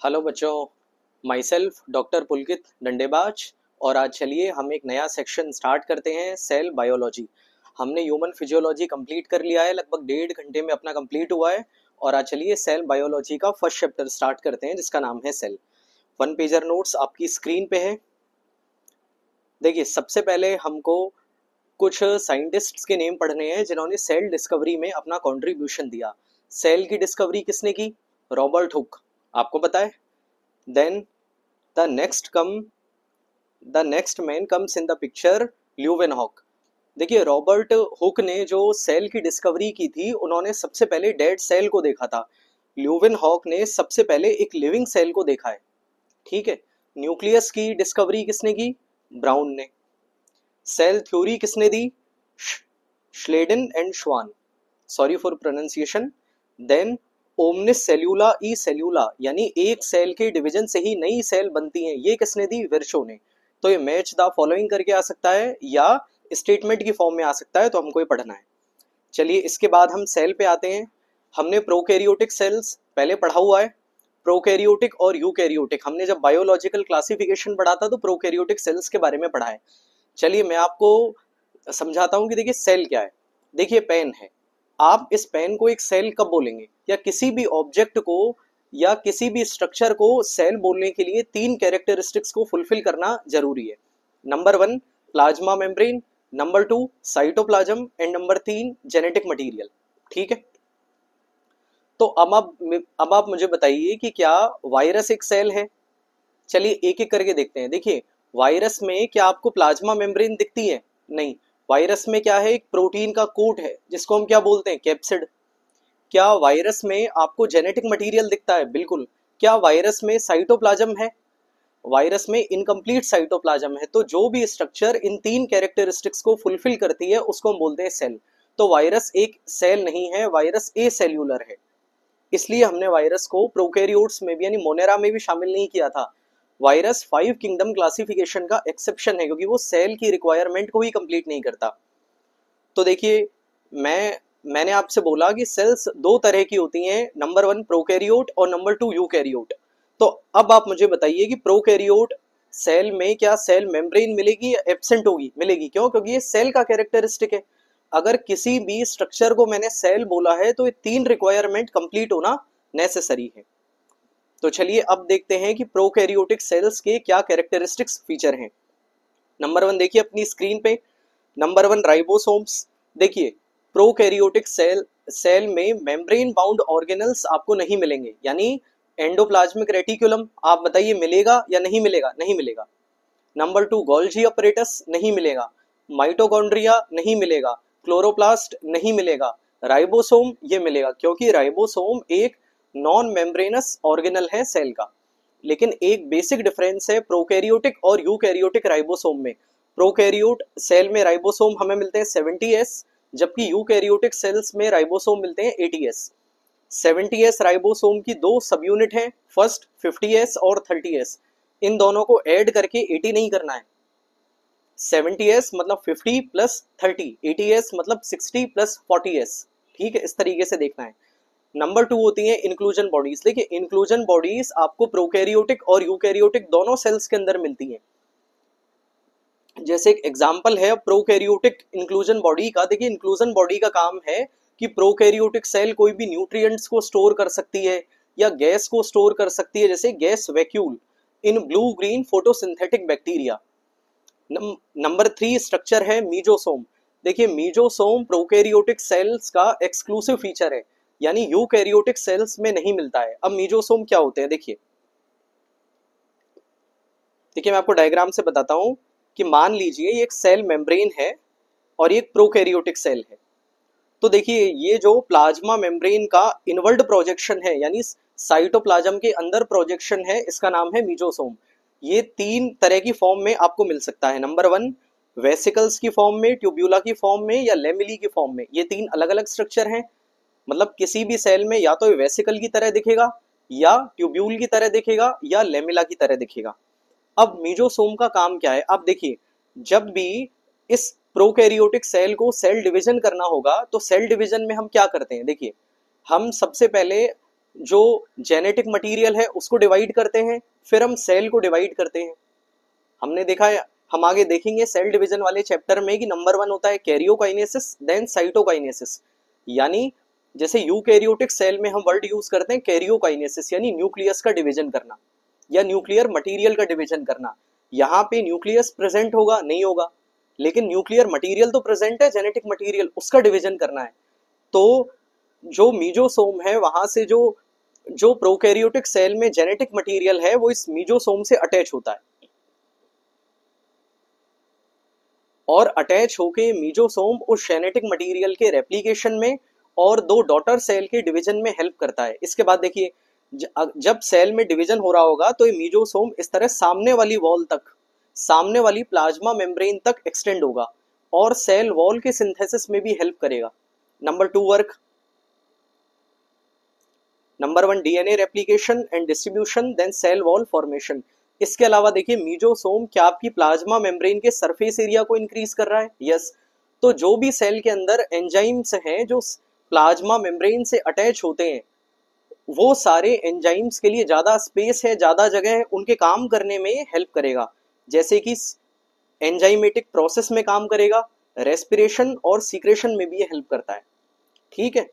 Hello बच्चों, my self doctor पुलकित डंडेबाज। और आज चलिए हम एक नया सेक्शन स्टार्ट करते हैं, सेल बायोलॉजी। हमने ह्यूमन फिजियोलॉजी कंप्लीट कर लिया है, लगभग 1.5 घंटे में अपना कंप्लीट हुआ है। और आज चलिए सेल बायोलॉजी का फर्स्ट चैप्टर स्टार्ट करते हैं जिसका नाम है सेल। 1 पेजर नोट्स आपकी स्क्रीन पे है। देखिए, सबसे पहले हमको कुछ साइंटिस्ट्स के नेम पढ़ने हैं जिन्होंने सेल डिस्कवरी में अपना कंट्रीब्यूशन दिया। सेल की डिस्कवरी किसने की? रॉबर्ट हुक, आपको पता है। Then the next man comes in the picture, Leeuwenhoek. देखिए, रॉबर्ट हुक ने जो सेल की डिस्कवरी की थी, उन्होंने सबसे पहले डेड सेल को देखा था। ल्यूवेनहॉक ने सबसे पहले एक लिविंग सेल को देखा है। ठीक है। न्यूक्लियस की डिस्कवरी किसने की? ब्राउन ने। सेल थ्योरी किसने दी? श्लेडन एंड श्वान, sorry for pronunciation. Then omnis सेल्यूला ई सेल्यूला, यानी एक सेल के डिवीजन से ही नई सेल बनती हैं, ये किसने दी? विर्शो ने। तो ये मैच द फॉलोइंग करके आ सकता है या स्टेटमेंट की फॉर्म में आ सकता है, तो हमको ये पढ़ना है। चलिए, इसके बाद हम सेल पे आते हैं। हमने प्रोकैरियोटिक सेल्स पहले पढ़ा हुआ है। प्रोकैरियोटिक और यूकैरियोटिक हमने जब बायोलॉजिकल क्लासिफिकेशन पढ़ा था तो प्रोकैरियोटिक सेल्स के बारे में पढ़ा है। चलिए, मैं आपको समझाता हूं कि देखिए सेल क्या है। देखिए, पेन है। आप इस पेन को एक सेल कब बोलेंगे? या किसी भी ऑब्जेक्ट को या किसी भी स्ट्रक्चर को सेल बोलने के लिए 3 कैरेक्टरिस्टिक्स को फुलफिल करना जरूरी है। Number 1 plasma membrane, number 2 cytoplasm and number 3 genetic material. ठीक है। तो अब आप मुझे बताइए कि क्या वायरस एक सेल है? चलिए एक एक करके देखते हैं। देखिए, वायरस में क्या आपको प्लाज्मा मेम्ब्रेन दिखती है? नहीं। वायरस में क्या है? एक प्रोटीन का कोट है जिसको हम क्या बोलते हैं? कैप्सिड। क्या वायरस में आपको जेनेटिक मटेरियल दिखता है? बिल्कुल। क्या वायरस में साइटोप्लाज्म है? वायरस में इनकम्प्लीट साइटोप्लाज्म है। तो जो भी स्ट्रक्चर इन 3 कैरेक्टरिस्टिक्स को फुलफिल करती है उसको हम बोलते हैं सेल। तो वायरस एक सेल नहीं है, वायरस ए सेल्यूलर है। इसलिए हमने वायरस को प्रोकैरियोट्स में भी यानी मोनेरा में भी शामिल नहीं किया था। वायरस 5 किंगडम क्लासिफिकेशन का एक्सेप्शन है क्योंकि वो सेल की रिक्वायरमेंट को ही कंप्लीट नहीं करता। तो देखिए, मैंने आपसे बोला कि सेल्स 2 तरह की होती हैं, नंबर 1 प्रोकैरियोट और नंबर 2 यूकैरियोट। तो अब आप मुझे बताइए कि प्रोकैरियोट सेल में क्या सेल मेम्ब्रेन मिलेगी या एब्सेंट होगी? मिलेगी। क्यों? क्योंकि ये सेल का कैरेक्टरिस्टिक है। अगर किसी भी स्ट्रक्चर को मैंने सेल बोला है तो ये 3 रिक्वायरमेंट कंप्लीट होना नेसेसरी है। तो चलिए अब देखते हैं कि प्रोकैरियोटिक सेल्स के क्या कैरेक्टरिस्टिक्स फीचर हैं। नंबर 1 देखिए अपनी स्क्रीन पे। Number 1 ribosomes. देखिए, प्रोकैरियोटिक सेल में मेम्ब्रेन बाउंड ऑर्गेनल्स आपको नहीं मिलेंगे, यानी एंडोप्लाज्मिक रेटिकुलम। आप बताइए मिलेगा या नहीं मिलेगा? नहीं मिलेगा। नंबर 2 गोल्जी अपरेटस नहीं मिलेगा। माइटोकॉन्ड्रिया नहीं मिलेगा। क्लोरोप्लास्ट नहीं मिलेगा। राइबोसोम ये मिलेगा, क्योंकि राइबोसोम एक नॉन मेम्ब्रेनस ऑर्गेनल है सेल का। लेकिन एक बेसिक डिफरेंस है प्रोकैरियोटिक और यूकैरियोटिक राइबोसोम में। प्रोकैरियोट सेल में राइबोसोम हमें मिलते हैं 70s, जबकि यूकैरियोटिक सेल्स में राइबोसोम मिलते हैं 80s। 70s राइबोसोम की 2 सब यूनिट हैं, फर्स्ट 50s और 30s। इन दोनों को ऐड करके 80 नहीं करना है। 70s मतलब 50 प्लस 30, 80s मतलब 60 प्लस 40s। ठीक है, इस तरीके से देखना है। नंबर 2 होती है इंक्लूजन बॉडीज। देखिए, इंक्लूजन बॉडीज आपको प्रोकैरियोटिक और यूकैरियोटिक दोनों सेल्स के अंदर मिलती हैं। जैसे एक एग्जांपल है प्रोकैरियोटिक इंक्लूजन बॉडी का। देखिए, इंक्लूजन बॉडी का काम है कि प्रोकैरियोटिक सेल कोई भी न्यूट्रिएंट्स को स्टोर कर सकती है या गैस को स्टोर कर सकती है, जैसे gas vacuole in blue green photosynthetic bacteria. Number 3 structure है मीजोसोम। देखिए, मीजोसोम प्रोकैरियोटिक सेल्स का एक्सक्लूसिव फीचर है, यानी यूकैरियोटिक सेल्स में नहीं मिलता है। अब मीजोसोम क्या होते हैं? देखिए मैं आपको डायग्राम से बताता हूं कि मान लीजिए ये एक सेल मेम्ब्रेन है और ये एक प्रोकैरियोटिक सेल है। तो देखिए, ये जो प्लाज्मा मेम्ब्रेन का इनवर्ड प्रोजेक्शन है, यानी साइटोप्लाज्म के अंदर प्रोजेक्शन है, इसका नाम है मीजोसोम। ये 3 तरह की फॉर्म में आपको मिल सकता है। नंबर 1 वेसिकल्स की फॉर्म में, ट्यूब्यूला की फॉर्म में या लेमिली की फॉर्म में। ये 3 अलग अलग स्ट्रक्चर हैं। मतलब किसी भी सेल में या तो वेसिकल की तरह दिखेगा, या ट्यूब्यूल की तरह दिखेगा, या लेमिला की तरह दिखेगा। अब मीजोसोम का काम क्या है? आप देखिए, जब भी इस प्रोकैरियोटिक सेल को सेल डिवीजन करना होगा तो सेल डिवीजन में हम क्या करते हैं? देखिए, हम सबसे पहले जो जेनेटिक मटेरियल है उसको डिवाइड करते हैं, फिर हम सेल को डिवाइड करते हैं। हमने देखा है, हम आगे देखेंगे सेल डिवीजन वाले चैप्टर में कि नंबर 1 होता है कैरियोकाइनेसिस, देन साइटोकाइनेसिस। यानी जैसे यूकैरियोटिक सेल में हम वर्ड यूज करते हैं कैरियोकाइनेसिस, यानी न्यूक्लियस का डिवीजन करना या न्यूक्लियर मटेरियल का डिवीजन करना। यहाँ पे न्यूक्लियस प्रेजेंट होगा नहीं होगा, लेकिन न्यूक्लियर मटेरियल तो प्रेजेंट है, जेनेटिक मटेरियल, उसका डिवीजन करना है। तो जो मीजोसोम है वहां से जो जो प्रोकैरियोटिक सेल में जेनेटिक मटेरियल है वो इस मीजोसोम से अटैच होता है, और अटैच होके मीजोसोम उस जेनेटिक मटेरियल के रेप्लिकेशन में और दो डॉटर सेल के डिवीजन में हेल्प करता है। इसके बाद देखिए, जब सेल में डिवीजन हो रहा होगा तो ये मीजोसोम इस तरह सामने वाली वॉल तक, सामने वाली प्लाज्मा मेम्ब्रेन तक एक्सटेंड होगा और सेल वॉल के सिंथेसिस में भी हेल्प करेगा। Number 2 work, number 1 DNA replication and distribution, then cell wall formation. इसके अलावा देखिए मीजोसोम क्या आपकी प्लाज्मा मेम्ब्रेन के सरफेस एरिया को इंक्रीज कर रहा है? यस। तो जो भी सेल के अंदर एंजाइम्स हैं जो प्लाज्मा मेम्ब्रेन से अटैच होते हैं, वो सारे एंजाइम्स के लिए ज्यादा स्पेस है, ज्यादा जगह है, उनके काम करने में हेल्प करेगा। जैसे कि एंजाइमेटिक प्रोसेस में काम करेगा, रेस्पिरेशन और सीक्रेशन में भी ये हेल्प करता है। ठीक है,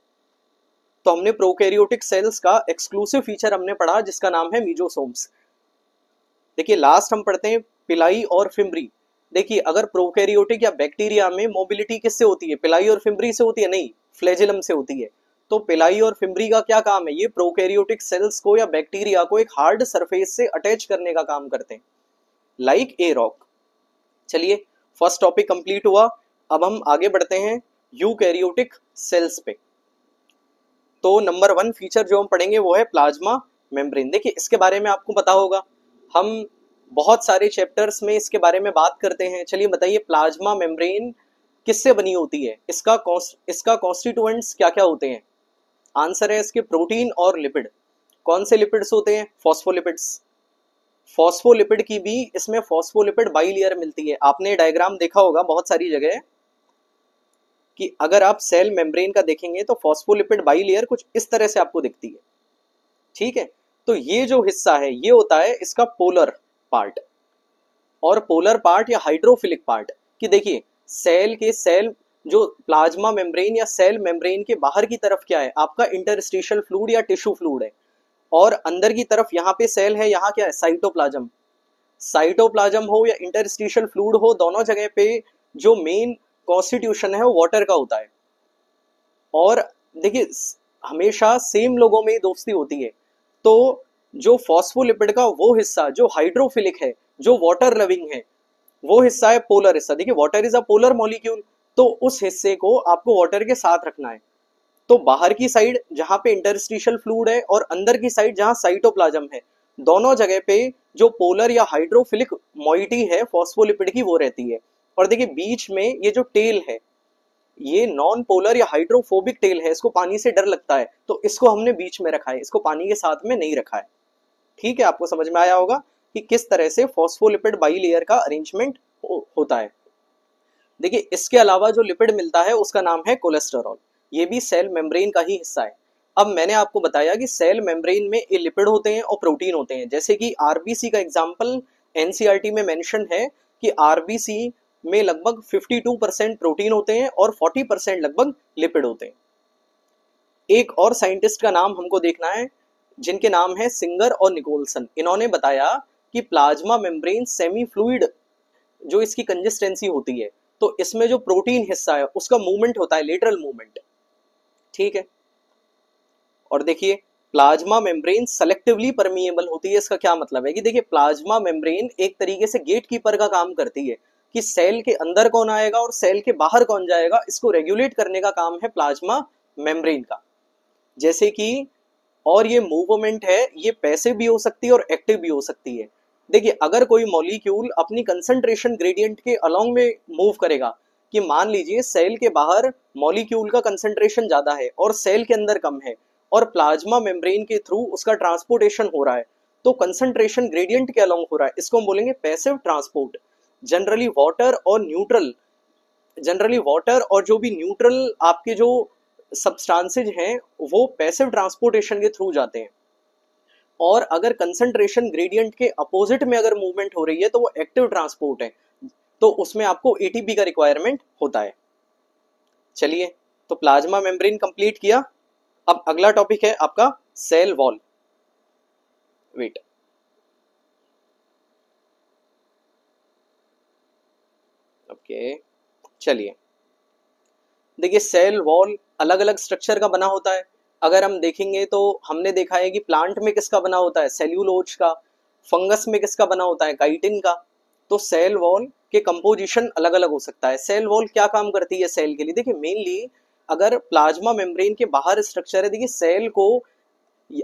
तो हमने प्रोकैरियोटिक सेल्स का एक्सक्लूसिव फीचर हमने पढ़ा जिसका नाम है मीजोसोम्स। देखिए लास्ट हम पढ़ते हैं पिलाई और फिम्ब्री। देखिए अगर प्रोकैरियोटिक या बैक्टीरिया में मोबिलिटी किससे होती है? पिलाई और फिम्ब्री से होती है? नहीं, फ्लैजिलम से होती है। तो पिलाई और फिम्ब्री का क्या काम है? ये प्रोकैरियोटिक सेल्स को या बैक्टीरिया को एक हार्ड सरफेस से अटैच करने का काम करते हैं, लाइक ए रॉक। चलिए फर्स्ट टॉपिक कंप्लीट हुआ, अब हम आगे बढ़ते हैं यूकैरियोटिक सेल्स पे। तो नंबर 1 फीचर जो हम पढ़ेंगे वो है प्लाज्मा मेम्ब्रेन। देखिए इसके बारे में आपको पता होगा, हम बहुत सारे चैप्टर्स में इसके बारे में बात करते हैं। चलिए बताइए प्लाज्मा मेम्ब्रेन किससे बनी होती है? इसका कॉन्स्टिट्यूएंट्स क्या क्या होते हैं? आंसर है इसके प्रोटीन और लिपिड। कौन से लिपिड्स होते हैं? फॉस्फोलिपिड्स। फॉस्फोलिपिड की भी इसमें फॉस्फोलिपिड बाइलेयर मिलती है। आपने डायग्राम देखा होगा बहुत सारी जगह कि अगर आप सेल मेम्ब्रेन का देखेंगे तो फॉस्फोलिपिड बाइलेयर कुछ इस तरह से आपको दिखती है। ठीक है, तो ये जो हिस्सा है ये होता है इसका पोलर पार्ट, और पोलर पार्ट या हाइड्रोफिलिक पार्ट। कि देखिए सेल जो प्लाज्मा मेम्ब्रेन या सेल मेम्ब्रेन के बाहर की तरफ क्या है? आपका इंटरस्टिशियल फ्लूइड या टिश्यू फ्लूइड है, और अंदर की तरफ यहाँ पे सेल है, यहाँ क्या है? साइटोप्लाज्म। साइटोप्लाज्म हो या इंटरस्टिशियल फ्लूइड हो, दोनों जगह पे जो मेन कॉन्स्टिट्यूशन है वो वाटर का होता है। और देखिए हमेशा सेम लोगों में दोस्ती होती है। तो जो फॉस्फोलिपिड का वो हिस्सा जो हाइड्रोफिलिक है, जो वाटर लविंग है, वो हिस्सा है पोलर हिस्सा। देखिए water is a polar molecule, तो उस हिस्से को आपको वाटर के साथ रखना है। तो बाहर की साइड जहां पे इंटरस्टिशियल फ्लूइड है और अंदर की साइड जहां साइटोप्लाज्म है, दोनों जगह पे जो पोलर या हाइड्रोफिलिक मॉइटी है फॉस्फोलिपिड की वो रहती है। और देखिए बीच में ये जो टेल है ये नॉन पोलर या हाइड्रोफोबिक टेल है, इसको पानी से डर लगता है, तो इसको हमने बीच में रखा है, इसको पानी के साथ में नहीं रखा है। ठीक है, आपको समझ में आया होगा कि किस तरह से फॉस्फोलिपिड बाइलेयर का अरेंजमेंट होता है। देखिए इसके अलावा जो लिपिड मिलता है उसका नाम है कोलेस्टेरॉल, ये भी सेल मेम्ब्रेन का ही हिस्सा है। अब मैंने आपको बताया कि सेल मेम्ब्रेन में ये लिपिड होते हैं और प्रोटीन होते हैं। जैसे कि आरबीसी का एग्जांपल एनसीईआरटी में मेंशन है कि आरबीसी में लगभग 52% प्रोटीन होते हैं और 40% लगभग लिपिड होते हैं। एक और साइंटिस्ट का नाम हमको देखना है जिनके नाम है सिंगर और निकोलसन। इन्होंने बताया कि प्लाज्मा मेम्ब्रेन सेमी फ्लूइड जो इसकी कंसिस्टेंसी होती है, तो इसमें जो प्रोटीन हिस्सा है उसका मूवमेंट होता है लेटरल मूवमेंट। ठीक है, और देखिए प्लाज्मा मेम्ब्रेन सेलेक्टिवली परमिएबल होती है। इसका क्या मतलब है कि देखिए प्लाज्मा मेम्ब्रेन एक तरीके से गेट कीपर का काम करती है कि सेल के अंदर कौन आएगा और सेल के बाहर कौन जाएगा, इसको रेगुलेट करने का काम है प्लाज्मा मेम्ब्रेन का। जैसे कि और ये मूवमेंट है ये पैसिव भी हो सकती है और एक्टिव भी हो सकती है। देखिए अगर कोई मॉलिक्यूल अपनी कंसंट्रेशन ग्रेडियंट के अलोंग में मूव करेगा, कि मान लीजिए सेल के बाहर मॉलिक्यूल का कंसंट्रेशन ज्यादा है और सेल के अंदर कम है और प्लाज्मा मेम्ब्रेन के थ्रू उसका ट्रांसपोर्टेशन हो रहा है, तो कंसंट्रेशन ग्रेडियंट के अलोंग हो रहा है, इसको हम बोलेंगे पैसिव ट्रांसपोर्ट। जनरली वाटर और जो भी न्यूट्रल आपके जो सब्सटेंसेज हैं वो पैसिव ट्रांसपोर्टेशन के थ्रू जाते हैं, और अगर कंसंट्रेशन ग्रेडियंट के अपोजिट में अगर मूवमेंट हो रही है तो वो एक्टिव ट्रांसपोर्ट है, तो उसमें आपको एटीपी का रिक्वायरमेंट होता है। चलिए, तो प्लाज्मा मेम्ब्रेन कंप्लीट किया। अब अगला टॉपिक है आपका सेल वॉल। वेट, ओके, चलिए देखिए, सेल वॉल अलग अलग स्ट्रक्चर का बना होता है। अगर हम देखेंगे तो हमने देखा है कि प्लांट में किसका बना होता है, सेल्यूलोज का। फंगस में किसका बना होता है, काइटिन का। तो सेल वॉल के कंपोजिशन अलग अलग हो सकता है। सेल वॉल क्या काम करती है सेल के लिए, देखिए मेनली अगर प्लाज्मा मेम्ब्रेन के बाहर स्ट्रक्चर है, देखिए सेल को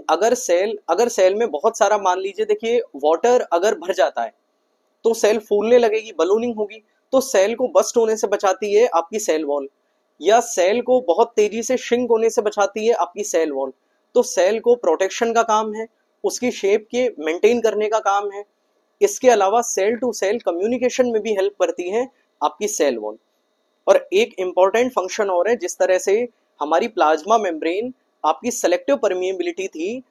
अगर सेल में बहुत सारा, मान लीजिए देखिए वाटर अगर भर जाता है तो सेल फूलने लगेगी, बलूनिंग होगी, तो सेल को बस्ट होने से बचाती है आपकी सेल वॉल, या सेल को बहुत तेजी से श्रिंक होने से बचाती है आपकी सेल वॉल। तो सेल को प्रोटेक्शन का काम है, उसकी शेप के मेंटेन करने का काम है। इसके अलावा सेल टू सेल कम्युनिकेशन में भी हेल्प करती है आपकी सेल वॉल। और एक इंपॉर्टेंट फंक्शन और है, जिस तरह से हमारी प्लाज्मा मेम्ब्रेन आपकी सेलेक्टिव परमिएबिलिटी थी,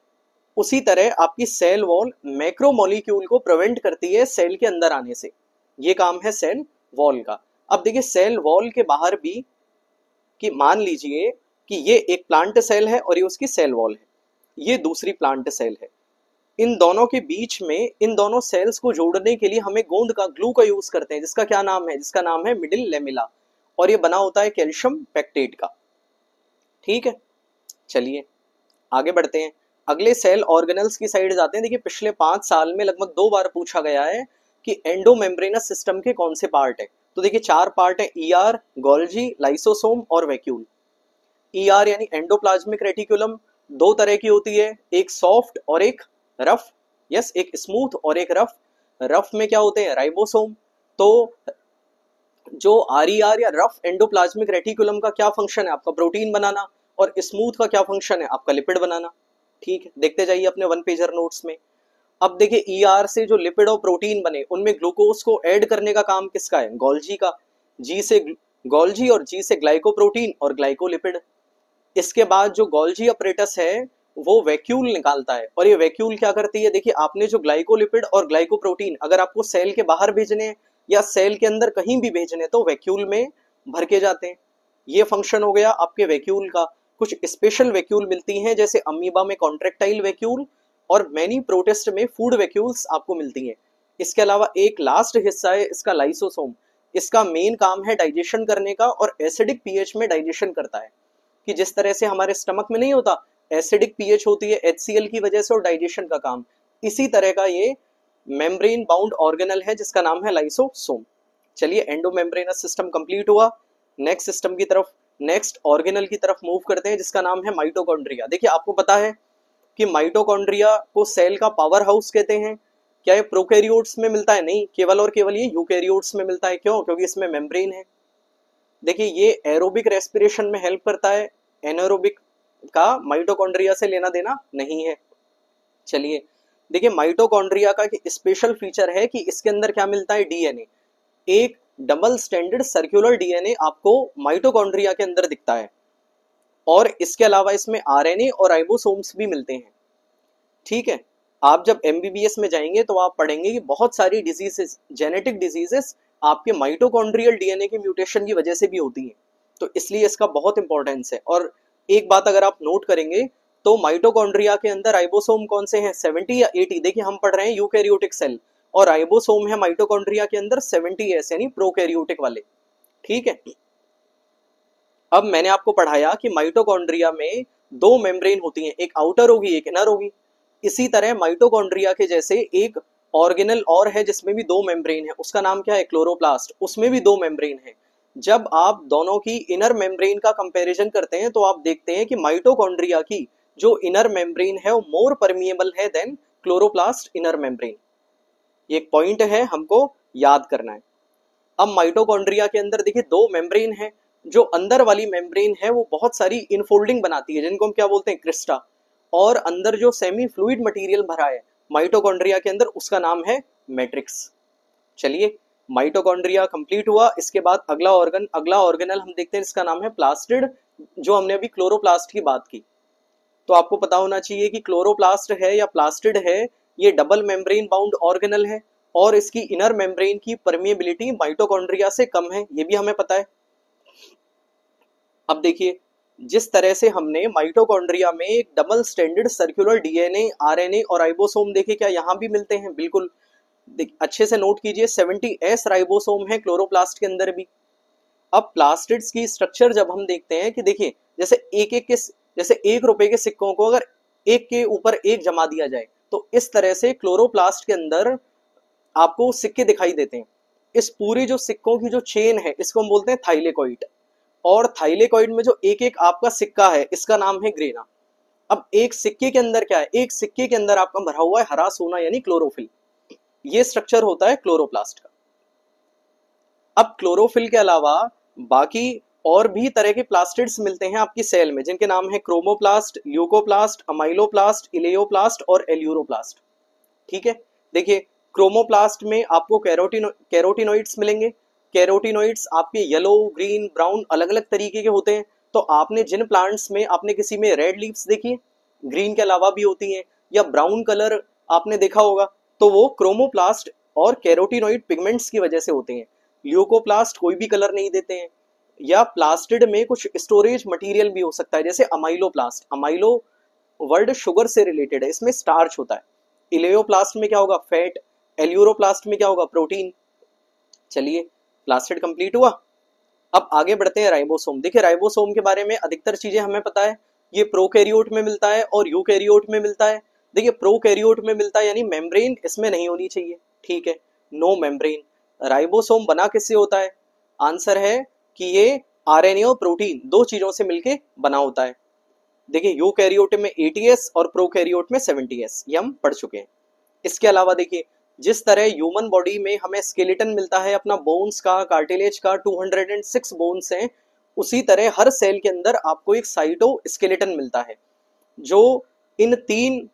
उसी तरह आपकी सेल वॉल मैक्रोमोलिक्यूल को प्रिवेंट करती है सेल के अंदर आने से। ये काम है सेल वॉल का। अब देखिए, सेल वॉल के बाहर भी, कि मान लीजिए कि ये एक प्लांट सेल है और ये उसकी सेल वॉल है, ये दूसरी प्लांट सेल है। इन दोनों के बीच में, इन दोनों सेल्स को जोड़ने के लिए हमें गोंद का, ग्लू का यूज करते हैं, जिसका क्या नाम है, जिसका नाम है मिडिल लेमिला, और ये बना होता है कैल्शियम पेक्टेट का। ठीक है, चलिए आगे बढ़ते हैं, अगले सेल ऑर्गेनल्स की साइड जाते हैं। देखिए, पिछले 5 साल में लगभग 2 बार पूछा गया है कि एंडोमेम्ब्रेनस सिस्टम के कौन से पार्ट है। तो देखिए 4 पार्ट है, ईआर, गोल्जी, लाइसोसोम और वैक्यूल। ईआर यानी एंडोप्लाज्मिक रेटिकुलम 2 तरह की होती है, एक सॉफ्ट और एक रफ। यस, एक स्मूथ और एक रफ। रफ में क्या होते हैं, राइबोसोम। तो जो आरईआर या रफ एंडोप्लाज्मिक रेटिकुलम का क्या फंक्शन है, आपका प्रोटीन बनाना, और स्मूथ का क्या फंक्शन है, आपका लिपिड बनाना। ठीक है, देखते जाइए अपने 1 पेजर नोट्स में। अब देखिए, ईआर से जो लिपिड और प्रोटीन बने, उनमें ग्लूकोज को ऐड करने का काम किसका है, गोल्जी का। जी से गोल्जी, और जी से ग्लाइकोप्रोटीन और ग्लाइकोलिपिड। इसके बाद जो गोल्जी अपरेटस है वो वैक्यूल निकालता है, और ये वैक्यूल क्या करती है, देखिए आपने जो ग्लाइकोलिपिड और ग्लाइकोप्रोटीन अगर आपको सेल के बाहर भेजने या सेल के अंदर कहीं भी भेजने, तो वैक्यूल में भर के जाते हैं। ये फंक्शन हो गया आपके वैक्यूल का। कुछ स्पेशल वैक्यूल मिलती हैं, जैसे अमीबा में कॉन्ट्रेक्टाइल वैक्यूल, और मैनी प्रोटिस्ट में फूड वैक्यूल्स आपको मिलती हैं। इसके अलावा एक लास्ट हिस्सा है इसका, लाइसोसोम। इसका मेन काम है डाइजेशन करने का, और एसिडिक पीएच में डाइजेशन करता है। कि जिस तरह से हमारे स्टमक में नहीं होता, एसिडिक पीएच होती है HCl की वजह से, और डाइजेशन का काम, इसी तरह का ये मेम्ब्रेन बाउंड ऑर्गेनल है जिसका नाम है लाइसोसोम। चलिए, एंडोमेम्ब्रेनस सिस्टम कंप्लीट हुआ। नेक्स्ट सिस्टम की तरफ, नेक्स्ट ऑर्गेनल की तरफ मूव करते हैं, जिसका नाम है माइटोकॉन्ड्रिया। देखिए, आपको पता है कि माइटोकॉन्ड्रिया को सेल का पावर हाउस कहते हैं। क्या ये प्रोकैरियोट्स में मिलता है, नहीं, केवल और केवल ये यूकैरियोट्स में मिलता है। क्यों, क्योंकि इसमें मेम्ब्रेन है। देखिए, ये एरोबिक रेस्पिरेशन में हेल्प करता है, एनारोबिक का माइटोकॉन्ड्रिया से लेना देना नहीं है। चलिए देखिए, माइटोकॉन्ड्रिया का स्पेशल फीचर है कि इसके अंदर क्या मिलता है, डीएनए। एक डबल स्टैंडर्ड सर्कुलर डीएनए आपको माइटोकॉन्ड्रिया के अंदर दिखता है, और इसके अलावा इसमें आरएनए और राइबोसोम्स भी मिलते हैं। ठीक है, आप जब एमबीबीएस में जाएंगे तो आप पढ़ेंगे कि बहुत सारी डिजीजेस, जेनेटिक डिजीजेस आपके माइटोकॉन्ड्रियल डीएनए के म्यूटेशन की वजह से भी होती हैं। तो इसलिए इसका बहुत इंपॉर्टेंस है। और एक बात अगर आप नोट करेंगे तो माइटोकॉन्ड्रिया के अंदर राइबोसोम कौन से हैं, 70 या 80। देखिए, हम पढ़ रहे हैं यूकैरियोटिक सेल, और राइबोसोम है माइटोकॉन्ड्रिया के अंदर 70S यानी प्रोकैरियोटिक वाले। ठीक है, अब मैंने आपको पढ़ाया कि माइटोकॉन्ड्रिया में 2 मेम्ब्रेन होती हैं, एक आउटर होगी एक इनर होगी। इसी तरह माइटोकॉन्ड्रिया के जैसे एक ऑर्गेनल और है जिसमें भी 2 मेम्ब्रेन है, उसका नाम क्या है, क्लोरोप्लास्ट। उसमें भी 2 मेम्ब्रेन है। जब आप दोनों की इनर मेम्ब्रेन का कंपैरिजन करते हैं तो आप देखते हैं कि माइटोकॉन्ड्रिया की जो इनर मेम्ब्रेन है वो मोर परमिएबल है देन क्लोरोप्लास्ट इनर मेम्ब्रेन। ये एक पॉइंट है, हमको याद करना है। अब माइटोकॉन्ड्रिया के अंदर देखिए 2 मेम्ब्रेन है। जो अंदर वाली मेम्ब्रेन है वो बहुत सारी इनफोल्डिंग बनाती है, जिनको हम क्या बोलते हैं, क्रिस्टा। और अंदर जो सेमी फ्लूइड मटेरियल भरा है माइटोकॉन्ड्रिया के अंदर, उसका नाम है मैट्रिक्स। चलिए माइटोकॉन्ड्रिया कंप्लीट हुआ, इसके बाद अगला ऑर्गेनल हम देखते हैं, इसका नाम है प्लास्टिड, जो हमने अभी क्लोरोप्लास्ट की बात की। तो आपको पता होना चाहिए कि क्लोरोप्लास्ट है या प्लास्टिड है, ये डबल मेम्ब्रेन बाउंड ऑर्गेनल है और इसकी इनर मेम्ब्रेन की परमिएबिलिटी माइटोकॉन्ड्रिया से कम है, ये भी हमें पता है। अब देखिए, जिस तरह से हमने माइटोकॉन्ड्रिया में एक double standard circular DNA, RNA और राइबोसोम देखे, क्या यहाँ भी मिलते हैं? बिल्कुल। अच्छे से नोट कीजिए, 70S राइबोसोम है क्लोरोप्लास्ट के अंदर भी। अब प्लास्टिड्स की स्ट्रक्चर जब हम देखते हैं कि देखिए, जैसे 1 रुपए के सिक्कों को अगर एक के ऊपर एक जमा दिया जाए, तो इस तरह से क्लोरोप्लास्ट के अंदर आपको सिक्के दिखाई देते हैं। इस पूरी जो सिक्कों की जो चेन है, इसको हम बोलते हैं थाइलेकॉइड, और थाइलेकॉइड में जो एक एक आपका सिक्का है, इसका नाम है ग्रेना। अब एक सिक्के के अंदर क्या है? एक सिक्के के अंदर आपका भरा हुआ है हरा सोना यानी क्लोरोफिल। ये स्ट्रक्चर होता है क्लोरोप्लास्ट का। अब क्लोरोफिल के अलावा बाकी और भी तरह के प्लास्टिड्स मिलते हैं आपकी सेल में, जिनके नाम है क्रोमोप्लास्ट, ल्यूकोप्लास्ट, अमाइलोप्लास्ट, इलेयोप्लास्ट और एल्यूरोप्लास्ट। ठीक है, देखिए क्रोमोप्लास्ट में आपको कैरोटिनोइड्स मिलेंगे। कैरोटिनोइड्स आपके येलो, ग्रीन, ब्राउन अलग अलग तरीके के होते हैं। तो आपने जिन प्लांट्स में, आपने किसी में रेड लीव्स देखी है, ग्रीन के अलावा भी होती हैं, या ब्राउन कलर आपने देखा होगा, तो वो क्रोमोप्लास्ट और कैरोटिनोइड पिगमेंट्स की वजह से होते हैं। ल्यूकोप्लास्ट कोई भी कलर नहीं देते हैं। या प्लास्टिड में कुछ स्टोरेज मटेरियल भी हो सकता है, जैसे अमाइलोप्लास्ट। अमाइलो वर्ड शुगर से रिलेटेड है, इसमें स्टार्च होता है। इलेयोप्लास्ट में क्या होगा? फैट। एल्यूरोप्लास्ट में क्या होगा? प्रोटीन। चलिए, प्लास्टिड कंप्लीट हुआ। अब आगे बढ़ते हैं राइबोसोम। देखिए, राइबोसोम के बारे में अधिकतर चीजें हमें पता है, ये प्रोकैरियोट में मिलता है और यूकैरियोट में मिलता है। देखिए, प्रोकैरियोट में मिलता है यानी मेम्ब्रेन इसमें नहीं होनी चाहिए, ठीक है, नो मेम्ब्रेन। राइबोसोम बना किससे होता है? आंसर है कि ये आरएनए और प्रोटीन दो चीजों से मिलके बना होता है। देखिए, यूकैरियोट में 80S और प्रोकैरियोट में 70S, ये हम पढ़ चुके हैं। इसके अलावा देखिए, जिस तरह ह्यूमन बॉडी में हमें स्केलेटन मिलता है अपना बोन्स का, कार्टिलेज का, 206 बोन्स हैं, उसी तरह हर सेल के अंदर आपको एक साइटोस्केलेटन मिलता है, जो इन 3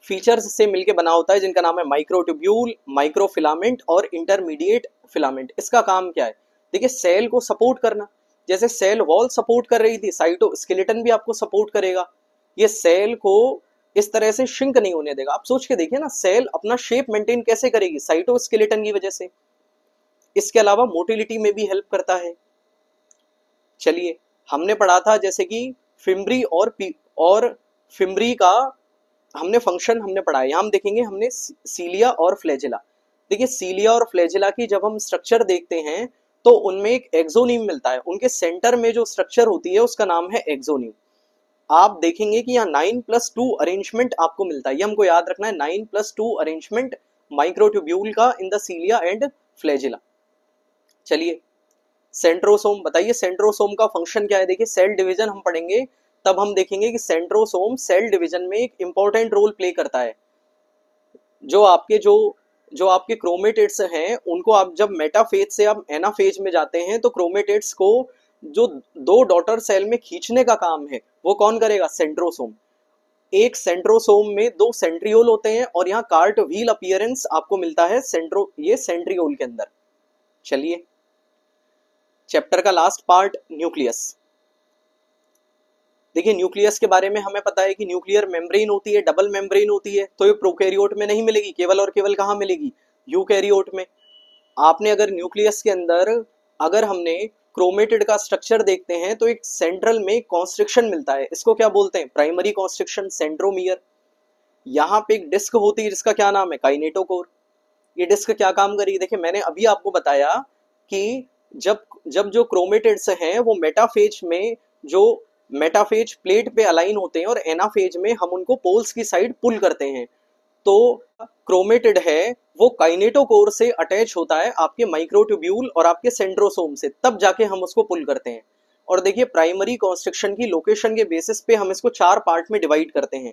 फीचर्स से मिलके बना होता है, जिनका नाम है माइक्रोट्यूब्यूल, माइक्रोफिलामेंट और इंटरमीडिएट फिलामेंट। इसका काम क्या है? देखिए, सेल को सपोर्ट करना। जैसे सेल वॉल सपोर्ट कर रही थी, साइटोस्केलेटन भी आपको सपोर्ट करेगा। ये सेल को इस तरह से श्रिंक नहीं होने देगा। आप सोच के देखिए ना, सेल अपना शेप मेंटेन कैसे करेगी? साइटोस्केलेटन की वजह से। इसके अलावा मोटिलिटी में भी हेल्प करता है। चलिए, हमने पढ़ा था जैसे कि फिम्ब्री और फिम्ब्री का हमने फंक्शन हमने पढ़ा है। यहाँ हम देखेंगे, हमने सीलिया और फ्लैजेला। देखिए, सीलिया और फ्लैजेला की जब हम स्ट्रक्चर देखते हैं, तो उनमें एक एक्सोनीम मिलता है। उनके सेंटर में जो स्ट्रक्चर होती है, उसका नाम है एक्सोनीम। आप देखेंगे कि यहाँ 9+2 अरेंजमेंट आपको मिलता है। ये हमको याद रखना है, 9+2 अरेंजमेंट माइक्रोट्यूब्यूल का in the cilia and flagella. चलिए, सेंट्रोसोम बताइए, सेंट्रोसोम का फंक्शन क्या है? देखिए, सेल डिवीजन हम पढ़ेंगे, तब हम देखेंगे कि सेंट्रोसोम सेल डिवीजन में एक इंपॉर्टेंट रोल प्ले करता है। जो आपके क्रोमेटिड्स हैं, उनको आप जब मेटाफेज से आप एनाफेज में जाते हैं, तो क्रोमेटिड्स को जो 2 डॉटर सेल में खींचने का काम है, वो कौन करेगा? सेंट्रोसोम। एक सेंट्रोसोम में 2 सेंट्रियोल होते हैं, और यहाँ कार्ट व्हील अपीयरेंस आपको मिलता है ये सेंट्रियोल के अंदर। चलिए, चैप्टर का लास्ट पार्ट, न्यूक्लियस। देखिए, न्यूक्लियस के बारे में हमें पता है कि न्यूक्लियर मेम्ब्रेन होती है, डबल मेम्ब्रेन होती है। तो ये प्रोकैरियोट में नहीं मिलेगी, केवल और केवल कहाँ मिलेगी? यूकैरियोट में। आपने अगर न्यूक्लियस के अंदर अगर हमने क्रोमेटिड का स्ट्रक्चर देखते हैं, तो एक सेंट्रल में कॉन्स्ट्रिक्शन मिलता है। इसको क्या बोलते हैं? Primary constriction, centromere. यहाँ पे एक डिस्क होती है, जिसका क्या नाम है? काइनेटोकोर। ये डिस्क क्या काम करेगी? देखिए, मैंने अभी आपको बताया कि जब जब जो क्रोमेटिड्स हैं, वो मेटाफेज प्लेट पे अलाइन होते हैं, और एनाफेज में हम उनको पोल्स की साइड पुल करते हैं। तो क्रोमेटिड है, वो काइनेटोकोर से अटैच होता है आपके माइक्रोट्यूब्यूल और आपके सेंट्रोसोम से, तब जाके हम उसको पुल करते हैं। और देखिए, प्राइमरी कॉन्स्ट्रिक्शन की लोकेशन के बेसिस पे हम इसको 4 पार्ट में डिवाइड करते हैं।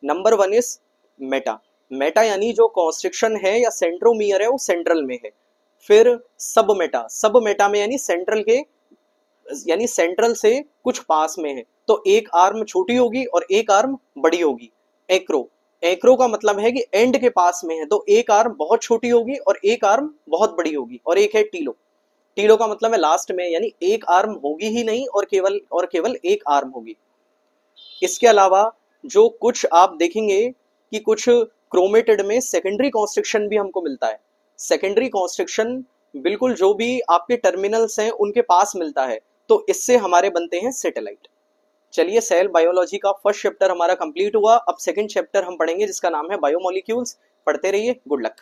Number 1 is Meta. मेटा यानी जो कॉन्स्ट्रिक्शन है या सेंट्रोमियर है, वो सेंट्रल में है। फिर सब मेटा में यानी सेंट्रल से कुछ पास में है, तो एक आर्म छोटी होगी और एक आर्म बड़ी होगी। एक्रो एक्रो का मतलब है कि एंड के पास में है, तो एक आर्म बहुत छोटी होगी और एक आर्म बहुत बड़ी होगी। और एक है टीलो, टीलो का मतलब है लास्ट में, यानी एक आर्म होगी ही नहीं और केवल एक आर्म होगी। इसके अलावा जो कुछ आप देखेंगे कि कुछ क्रोमेटिड में सेकेंडरी कॉन्स्ट्रिक्शन भी हमको मिलता है। सेकेंडरी कॉन्स्ट्रिक्शन बिल्कुल जो भी आपके टर्मिनल्स हैं उनके पास मिलता है, तो इससे हमारे बनते हैं सेटेलाइट। चलिए, सेल बायोलॉजी का फर्स्ट चैप्टर हमारा कंप्लीट हुआ। अब सेकंड चैप्टर हम पढ़ेंगे जिसका नाम है बायोमोलिक्यूल्स। पढ़ते रहिए। Good luck.